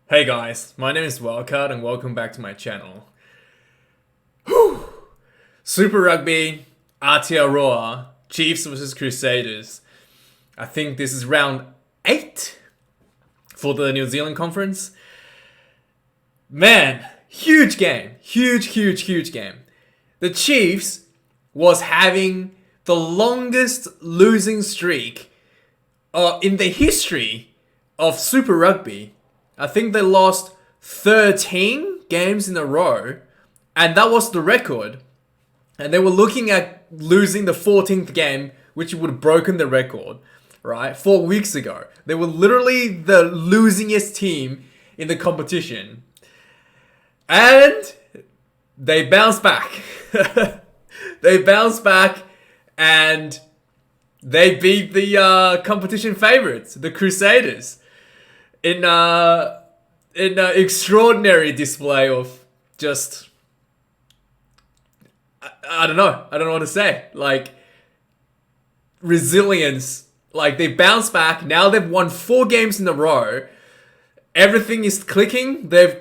Hey guys, my name is Wildcard and welcome back to my channel. Whew. Super Rugby Aotearoa, Chiefs versus Crusaders. I think this is round 8 for the New Zealand conference. Man, huge game. Huge game. The Chiefs was having the longest losing streak in the history of Super Rugby. I think they lost 13 games in a row, and that was the record. And they were looking at losing the 14th game, which would have broken the record, right? 4 weeks ago. They were literally the losingest team in the competition. And they bounced back. They bounced back and they beat the competition favorites, the Crusaders, in an extraordinary display of just, I don't know what to say. Like, resilience. Like, they bounced back. Now they've won 4 games in a row. Everything is clicking. They've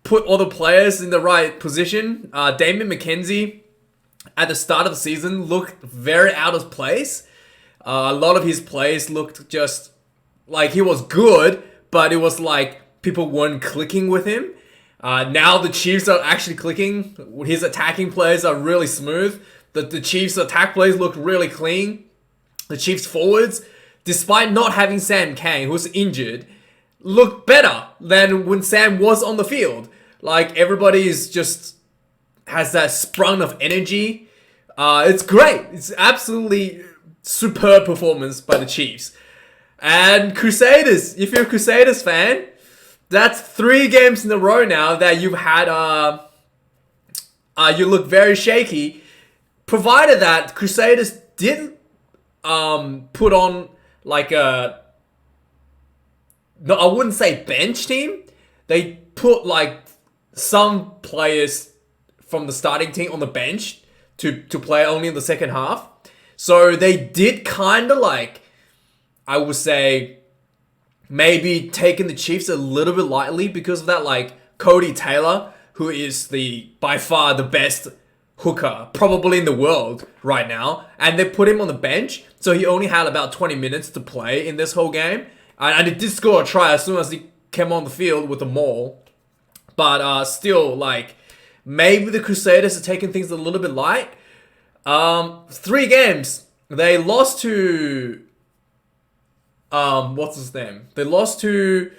put all the players in the right position. Damien McKenzie, at the start of the season, looked very out of place. A lot of his plays looked just like he was good, but it was like people weren't clicking with him. Now the Chiefs are actually clicking. His attacking plays are really smooth. The Chiefs' attack plays look really clean. The Chiefs' forwards, despite not having Sam Kane, who's injured, look better than when Sam was on the field. Like, everybody is just has that sprung of energy. It's great. It's absolutely superb performance by the Chiefs. And Crusaders, if you're a Crusaders fan, that's 3 games in a row now that you've had, you look very shaky. Provided that Crusaders didn't put on like a, no, I wouldn't say bench team. They put like some players from the starting team on the bench to play only in the second half. So they did kind of like, I would say, maybe taking the Chiefs a little bit lightly because of that, like Cody Taylor, who is by far the best hooker probably in the world right now, and they put him on the bench, so he only had about 20 minutes to play in this whole game, and he did score a try as soon as he came on the field with the maul. But still, like, maybe the Crusaders are taking things a little bit light. 3 games. They lost to what's his name? They lost to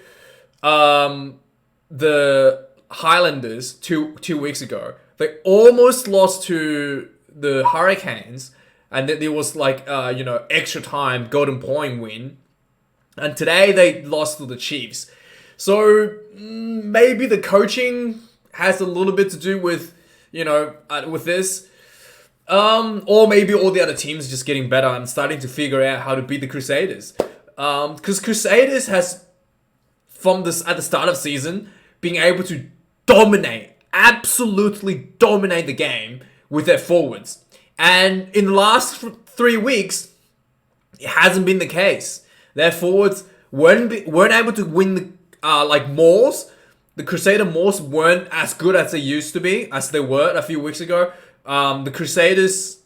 the Highlanders two weeks ago. They almost lost to the Hurricanes, and then there was like extra time golden point win. And today they lost to the Chiefs. So maybe the coaching has a little bit to do with with this. Or maybe all the other teams just getting better and starting to figure out how to beat the Crusaders. Because Crusaders has, at the start of season, being able to absolutely dominate the game with their forwards. And in the last 3 weeks, it hasn't been the case. Their forwards weren't able to win the mauls. The Crusader mauls weren't as good as they used to be, as they were a few weeks ago. The Crusaders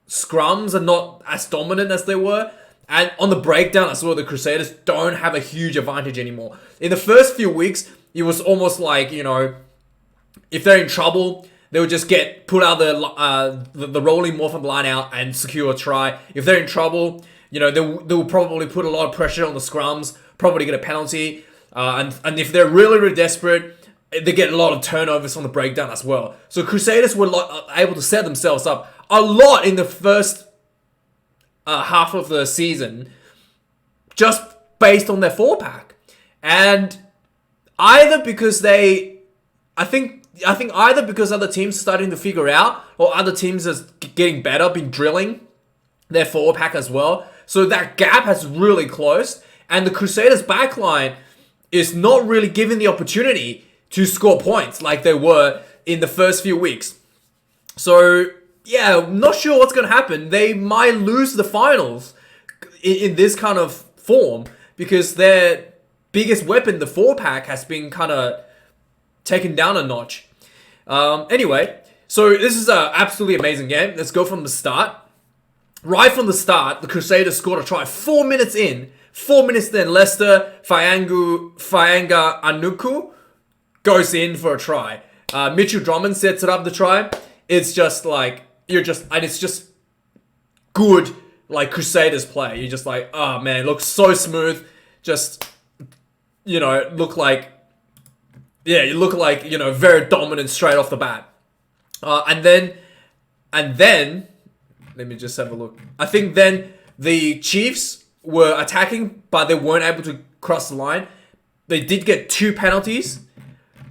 scrums are not as dominant as they were. And on the breakdown as well, the Crusaders don't have a huge advantage anymore. In the first few weeks, it was almost like, if they're in trouble, they would just get put out the rolling maul from the line out and secure a try. If they're in trouble, they will probably put a lot of pressure on the scrums, probably get a penalty. And if they're really, really desperate, they get a lot of turnovers on the breakdown as well. So Crusaders were able to set themselves up a lot in the first half of the season, just based on their 4-pack. And either because I think either because other teams are starting to figure out, or other teams are getting better, been drilling their 4-pack as well. So that gap has really closed, and the Crusaders backline is not really given the opportunity to score points like they were in the first few weeks. So yeah, I'm not sure what's going to happen. They might lose the finals in this kind of form because they're biggest weapon, the 4-pack, has been kind of taken down a notch. Anyway, so this is an absolutely amazing game. Let's go from the start. Right from the start, the Crusaders scored a try 4 minutes in. 4 minutes then, Leicester Faianga Anuku goes in for a try. Mitchell Drummond sets it up the try. It's just like, and it's just good, like, Crusaders play. You're just like, oh man, it looks so smooth. Just, you look like, very dominant straight off the bat. And then, let me just have a look. I think then the Chiefs were attacking, but they weren't able to cross the line. They did get 2 penalties.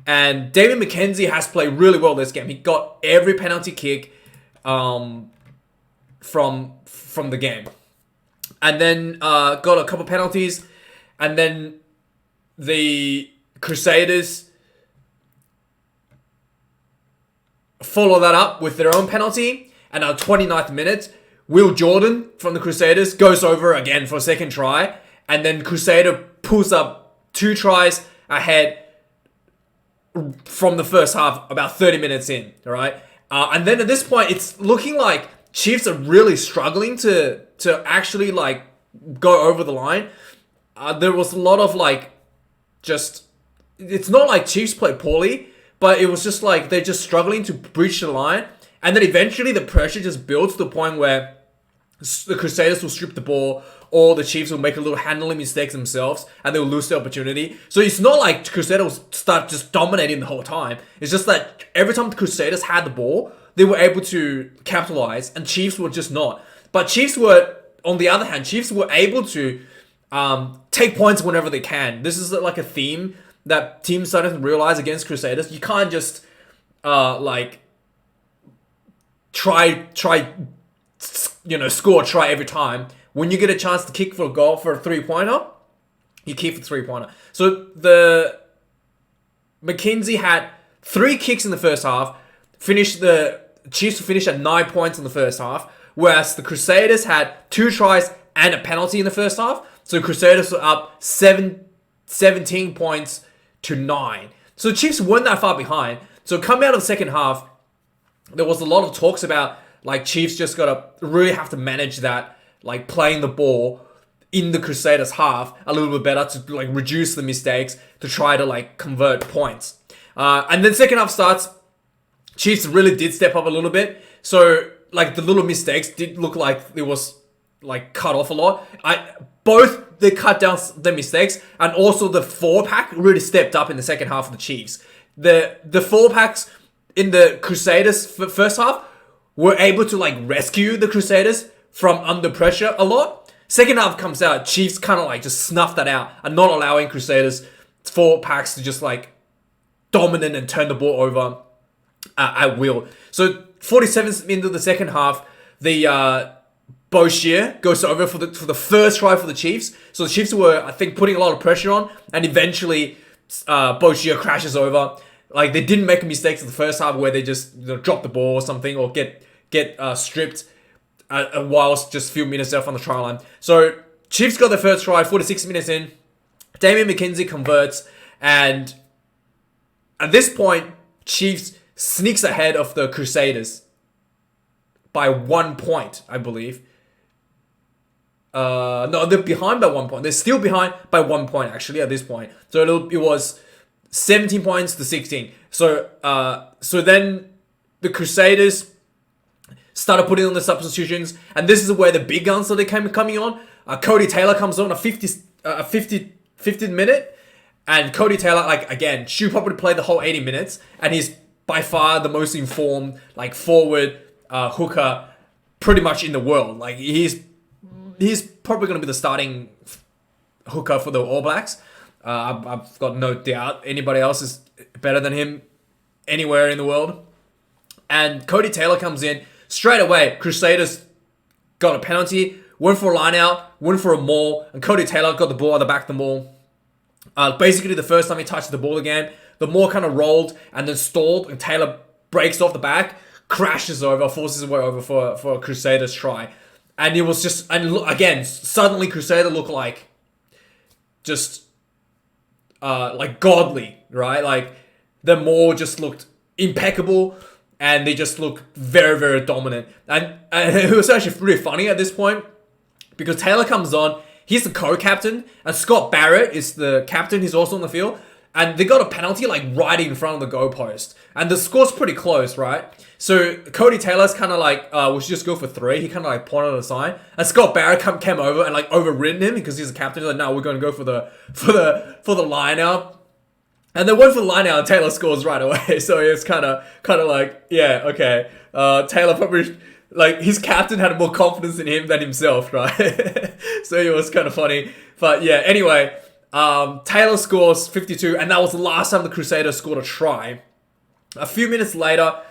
And David McKenzie has played really well this game. He got every penalty kick from the game. And then got a couple penalties. And then the Crusaders follow that up with their own penalty. And at the 29th minute, Will Jordan from the Crusaders goes over again for a second try. And then Crusader pulls up 2 tries ahead from the first half, about 30 minutes in, all right? And then at this point, it's looking like Chiefs are really struggling to actually, like, go over the line. There was a lot of, like, just... It's not like Chiefs played poorly, but it was just like they're just struggling to breach the line. And then eventually the pressure just builds to the point where the Crusaders will strip the ball, or the Chiefs will make a little handling mistakes themselves, and they'll lose the opportunity. So it's not like Crusaders will start just dominating the whole time. It's just that every time the Crusaders had the ball, they were able to capitalize, and Chiefs were just not. But Chiefs were, on the other hand, Chiefs were able to take points whenever they can. This is like a theme that teams started to realize against Crusaders. You can't just try score a try every time. When you get a chance to kick for a goal for a 3-pointer, you kick for 3-pointer. So the McKenzie had 3 kicks in the first half. The Chiefs finished at 9 points in the first half, whereas the Crusaders had 2 tries and a penalty in the first half. So the Crusaders were up 17 points to 9. So the Chiefs weren't that far behind. So coming out of the second half, there was a lot of talks about, like, Chiefs just gotta really have to manage that, like, playing the ball in the Crusaders half a little bit better to, like, reduce the mistakes to try to, like, convert points. And then second half starts, Chiefs really did step up a little bit. So, like, the little mistakes did look like it was, like, cut off a lot. Both they cut down the mistakes, and also the 4-pack really stepped up in the second half of the Chiefs. The 4-packs in the Crusaders first half were able to, like, rescue the Crusaders from under pressure a lot. Second half comes out, Chiefs kind of, like, just snuff that out and not allowing Crusaders 4-packs to just, like, dominate and turn the ball over at will. So 47th into the second half, the Boshier goes over for the first try for the Chiefs. So the Chiefs were, I think, putting a lot of pressure on, and eventually Boshier crashes over. Like, they didn't make mistakes in the first half where they just drop the ball or something, or get stripped whilst just a few minutes left on the try line. So Chiefs got their first try, 46 minutes in. Damian McKenzie converts, and at this point, Chiefs sneaks ahead of the Crusaders by 1 point, I believe. No, they're behind by 1 point. They're still behind by 1 point, actually, at this point. So it was 17 points to 16. So then the Crusaders started putting on the substitutions, and this is where the big guns started coming on. Cody Taylor comes on a 50th minute, and Cody Taylor, like, again, should probably play the whole 80 minutes, and he's by far the most informed, like, forward hooker pretty much in the world. Like, he's probably going to be the starting hooker for the All Blacks. I've got no doubt anybody else is better than him anywhere in the world. And Cody Taylor comes in straight away. Crusaders got a penalty, went for a line out, went for a maul, and Cody Taylor got the ball at the back of the maul. Basically, the first time he touched the ball again, the maul kind of rolled and then stalled, and Taylor breaks off the back, crashes over, forces his way over for a Crusaders try. And it was just, and again, suddenly Crusader looked like just like godly, right? Like the Maul just looked impeccable, and they just looked very, very dominant. And it was actually really funny at this point because Taylor comes on. He's the co-captain, and Scott Barrett is the captain. He's also on the field. And they got a penalty like right in front of the goalpost. And the score's pretty close, right? So Cody Taylor's kind of like, we should just go for 3. He kind of like pointed at a sign. And Scott Barrett came over and like overridden him because he's the captain. He's like, no, we're going to go for the line out. And they went for the line out, and Taylor scores right away. So it's kind of like, yeah, okay. Taylor probably, like, his captain had more confidence in him than himself, right? So it was kind of funny. But yeah, anyway, Taylor scores 52, and that was the last time the Crusaders scored a try. A few minutes later,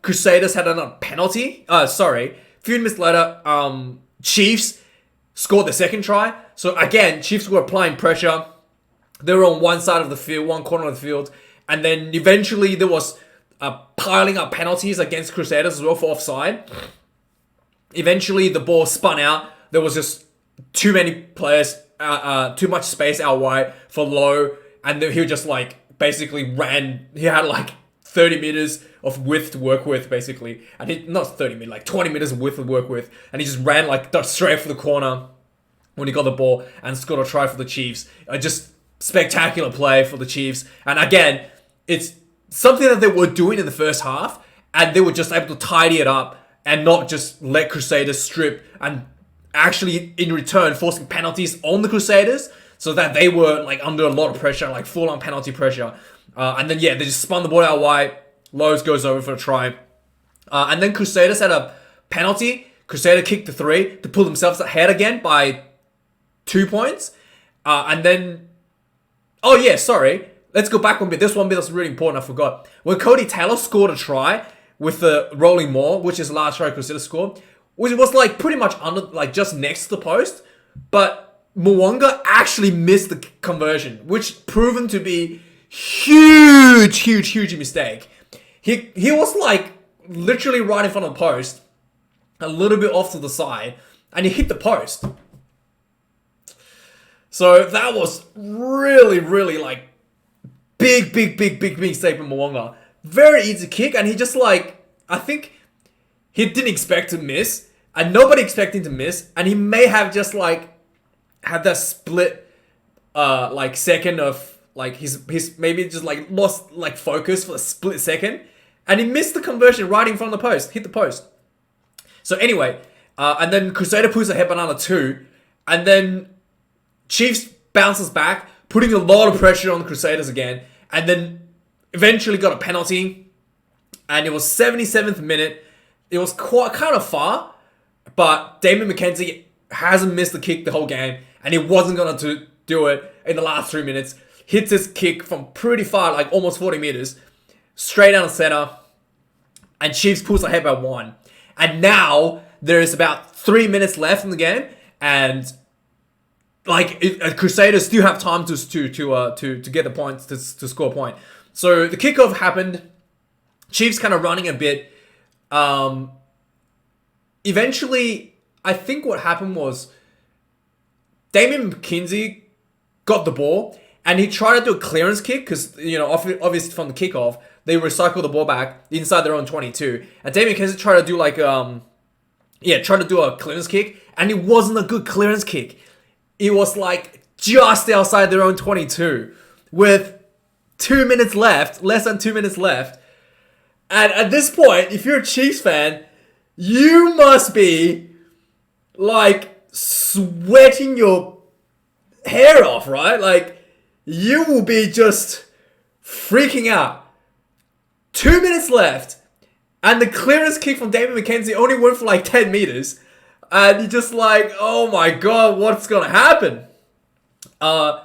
Crusaders had another penalty. A few minutes later, Chiefs scored the second try. So again, Chiefs were applying pressure. They were on one side of the field, one corner of the field. And then eventually there was piling up penalties against Crusaders as well for offside. Eventually the ball spun out. There was just too many players, too much space out wide for Lowe. And then he just like basically ran. He had like 30 meters of width to work with, basically. And he, not 30 meters, like 20 meters of width to work with. And he just ran like straight for the corner when he got the ball and scored a try for the Chiefs. Just spectacular play for the Chiefs. And again, it's something that they were doing in the first half, and they were just able to tidy it up and not just let Crusaders strip, and actually in return forcing penalties on the Crusaders so that they were like under a lot of pressure, like full on penalty pressure. And then yeah, they just spun the ball out wide. Lowe's goes over for a try. And then Crusaders had a penalty. Crusader kicked the 3 to pull themselves ahead again by 2 points. And then, oh yeah, sorry. Let's go back one bit. This one bit that's really important, I forgot. When Cody Taylor scored a try with the rolling maul, which is the last try Crusader scored, which was like pretty much under, like just next to the post. But Mwanga actually missed the conversion, which proven to be huge mistake. He was like literally right in front of the post, a little bit off to the side, and he hit the post. So that was really like big mistake from Mwanga. Very easy kick, and he just like, I think he didn't expect to miss, and nobody expected him to miss, and he may have just like had that split like second of like his maybe just like lost like focus for a split second, and he missed the conversion right in front of the post, hit the post. So anyway, and then Crusader puts a head banana 2, and then Chiefs bounces back, putting a lot of pressure on the Crusaders again, and then eventually got a penalty, and it was 77th minute. It was kind of far, but Damon McKenzie hasn't missed the kick the whole game, and he wasn't going to do it in the last 3 minutes. Hits his kick from pretty far, like almost 40 meters, straight down the center, and Chiefs pulls ahead by 1. And now there's about 3 minutes left in the game, and like Crusaders still have time to get the points to score a point. So the kickoff happened. Chiefs kind of running a bit. Eventually, I think what happened was Damien McKenzie got the ball, and he tried to do a clearance kick because, you know, obviously from the kickoff, they recycle the ball back inside their own 22. And Damien McKenzie tried to do like, tried to do a clearance kick, and it wasn't a good clearance kick. It was like just outside their own 22 with 2 minutes left, less than 2 minutes left. And at this point, if you're a Chiefs fan, you must be like sweating your hair off, right? Like you will be just freaking out. 2 minutes left, and the clearance kick from David McKenzie only went for like 10 meters. And you're just like, oh my god, what's gonna happen? And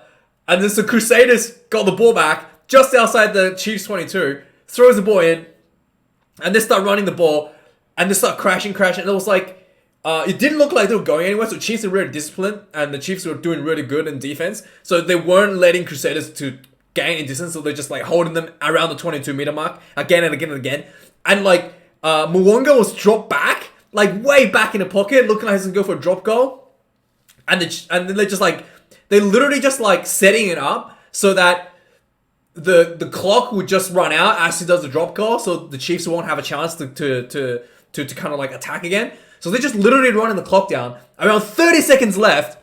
then the Crusaders got the ball back just outside the Chiefs 22, throws the ball in, and they start running the ball, and they start crashing. And it was like, it didn't look like they were going anywhere, so Chiefs are really disciplined, and the Chiefs were doing really good in defense, so they weren't letting Crusaders to gain in distance, so they're just like holding them around the 22 meter mark again and again and again. And like, Mwanga was dropped back, like way back in the pocket, looking like he's gonna go for a drop goal. And then they just like They're literally just like setting it up so that the clock would just run out as he does the drop goal, so the Chiefs won't have a chance to kind of like attack again. So they're just literally running the clock down. Around 30 seconds left,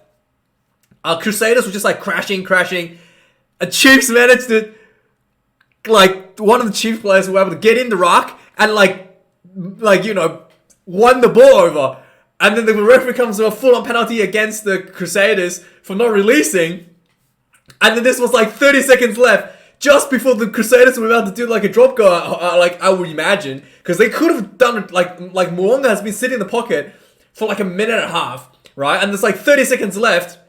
Crusaders were just like crashing. And Chiefs managed to, like, one of the Chiefs players were able to get in the ruck and like won the ball over. And then the referee comes to a full-on penalty against the Crusaders for not releasing. And then this was like 30 seconds left, just before the Crusaders were about to do like a drop goal, like I would imagine. Because they could have done it, like Mwanga has been sitting in the pocket for like a minute and a half, right? And there's like 30 seconds left.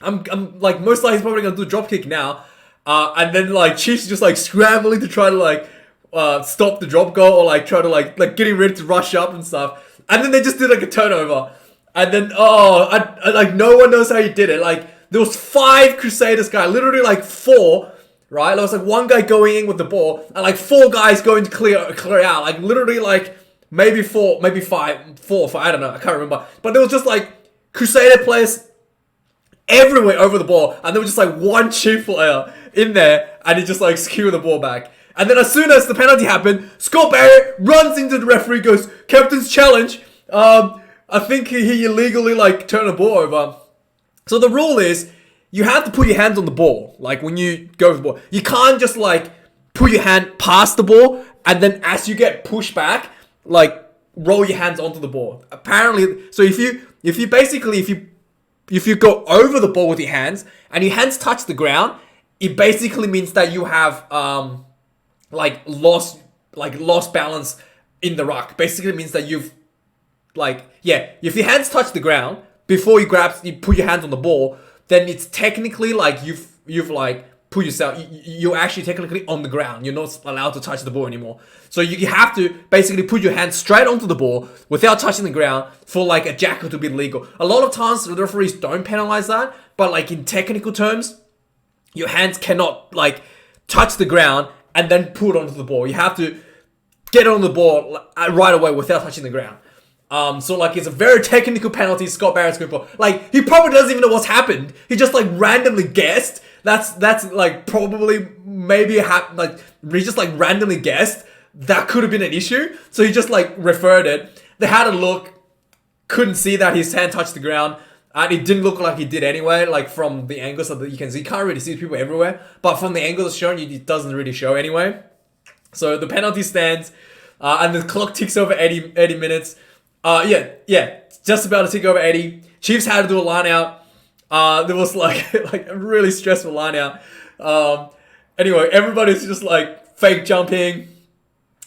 I'm like, most likely he's probably going to do a drop kick now. And then like Chiefs just like scrambling to try to like stop the drop goal, or like try to like getting ready to rush up and stuff. And then they just did like a turnover. And then, I like, no one knows how he did it. Like, there was 5 Crusaders guys, literally like 4, right? There was like 1 guy going in with the ball, and like 4 guys going to clear out. Like, literally like, maybe 4, maybe 5, 4 or 5, I don't know, I can't remember. But there was just like Crusader players everywhere over the ball, and there was just like 1 Chief player in there, and he just like skewed the ball back. And then as soon as the penalty happened, Scott Barrett runs into the referee, goes, "Captain's challenge. I think he illegally like turned the ball over." So the rule is, you have to put your hands on the ball. Like when you go with the ball, you can't just like put your hand past the ball, and then as you get pushed back, like roll your hands onto the ball. Apparently, so if you go over the ball with your hands and your hands touch the ground, it basically means that you have lost balance in the ruck. Basically means that you've if your hands touch the ground before you put your hands on the ball, then it's technically like you've like put yourself, you're actually technically on the ground. You're not allowed to touch the ball anymore. So you have to basically put your hands straight onto the ball without touching the ground for like a jackal to be legal. A lot of times the referees don't penalize that, but like in technical terms, your hands cannot like touch the ground and then put it onto the ball. You have to get on the ball right away without touching the ground. So like it's a very technical penalty Scott Barrett's going for. Like he probably doesn't even know what's happened. He just like randomly guessed. That's like probably maybe he just like randomly guessed that could have been an issue. So he just like referred it. They had a look, couldn't see that his hand touched the ground. And it didn't look like he did anyway, like from the angle so that you can see. You can't really see people everywhere. But from the angle that's shown, it doesn't really show anyway. So the penalty stands. And the clock ticks over 80 minutes. Just about to tick over 80. Chiefs had to do a line out. There was like a really stressful line out. Anyway, everybody's just like fake jumping.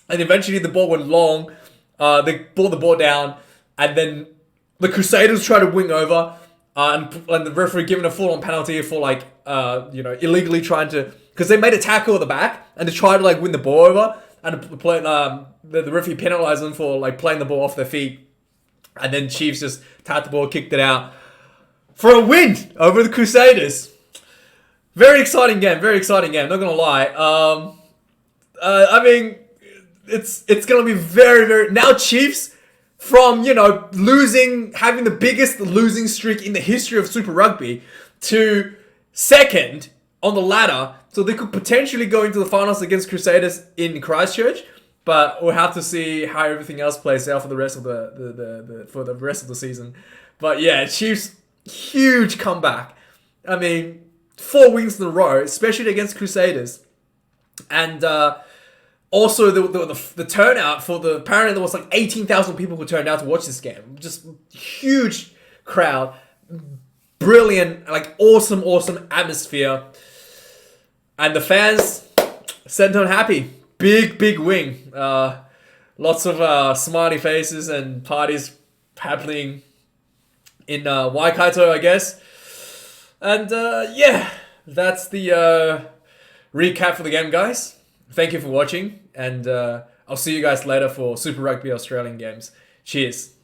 And eventually the ball went long. They brought the ball down. And then the Crusaders tried to wing over. And the referee giving a full-on penalty for like, illegally trying to... Because they made a tackle at the back. And they tried to like win the ball over. And the referee penalized them for like playing the ball off their feet. And then Chiefs just tapped the ball, kicked it out for a win over the Crusaders. Very exciting game, not gonna lie. I mean, it's gonna be very, very... Now Chiefs, from, having the biggest losing streak in the history of Super Rugby, to second on the ladder, so they could potentially go into the finals against Crusaders in Christchurch, but we'll have to see how everything else plays out for the rest of the rest of the season. But yeah, Chiefs, huge comeback. I mean, 4 wins in a row, especially against Crusaders, and also the turnout for apparently there was like 18,000 people who turned out to watch this game. Just huge crowd, brilliant, like awesome atmosphere. And the fans sent home happy. Big win. Lots of smiley faces and parties happening in Waikato, I guess. And that's the recap for the game, guys. Thank you for watching. And I'll see you guys later for Super Rugby Australian games. Cheers.